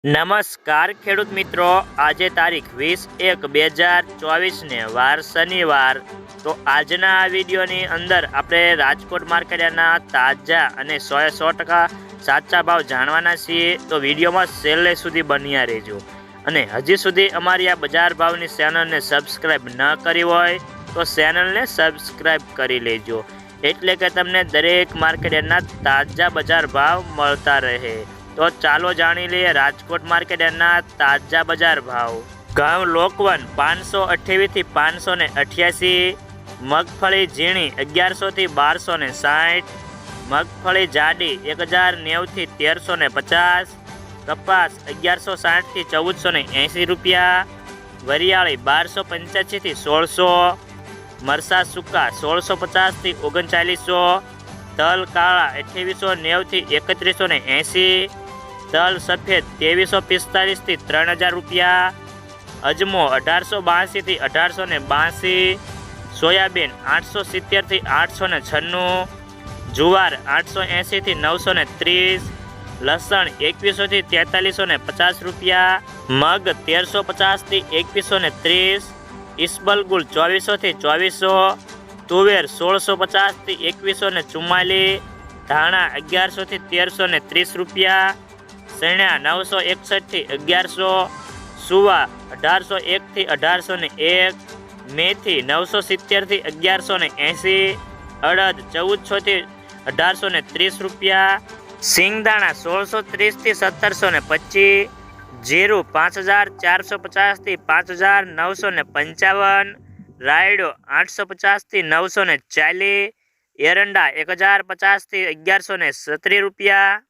નમસ્કાર ખેડૂત મિત્રો, આજે તારીખ 20/1/2024 ને વાર શનિવાર। તો આજના આ વિડીયોની અંદર આપણે રાજકોટ માર્કેટના તાજા અને 100% સાચા ભાવ જાણવાના છીએ। તો વિડીયોમાં છેલ્લે સુધી બન્યા રહેજો અને હજી સુધી અમારી આ બજાર ભાવની ચેનલને સબસ્ક્રાઈબ ન કરી હોય તો ચેનલને સબસ્ક્રાઈબ કરી લેજો, એટલે કે તમને દરેક માર્કેટના તાજા બજાર ભાવ મળતા રહે। તો ચાલો જાણી લઈએ રાજકોટ માર્કેટના તાજા બજાર ભાવ। ઘઉં લોકવન 528 થી 588, મગફળી ઝીણી 1100 થી 1260, મગફળી જાડી 1090 થી 1350, કપાસ 1160 થી 1480 રૂપિયા, વરિયાળી 1285 થી 1600, મરસા સૂકા 1650 થી 3900, તલ કાળા 2890 થી 3180, તલ સફેદ 2345 થી 3000 રૂપિયા, અજમો 1882 થી 1882, સોયાબીન 870 થી 896, જુવાર 880 થી 930, લસણ 2100 થી 4350 રૂપિયા, મગ 1350 થી 2130, ઈસબલગુલ 2400 થી 2400, તુવેર 1650 થી 2144, ધાણા 1100 થી 1330 રૂપિયા, ચણા 961 થી 1100, સુવા 1801 થી 1801, મેથી 970 થી 1180, અડદ 1400 થી 1830 રૂપિયા, સિંગદાણા 1630 થી 1725, જીરું 5450 થી 5955, રાયડો 850 થી 940, એરંડા 1050 થી 1117 રૂપિયા,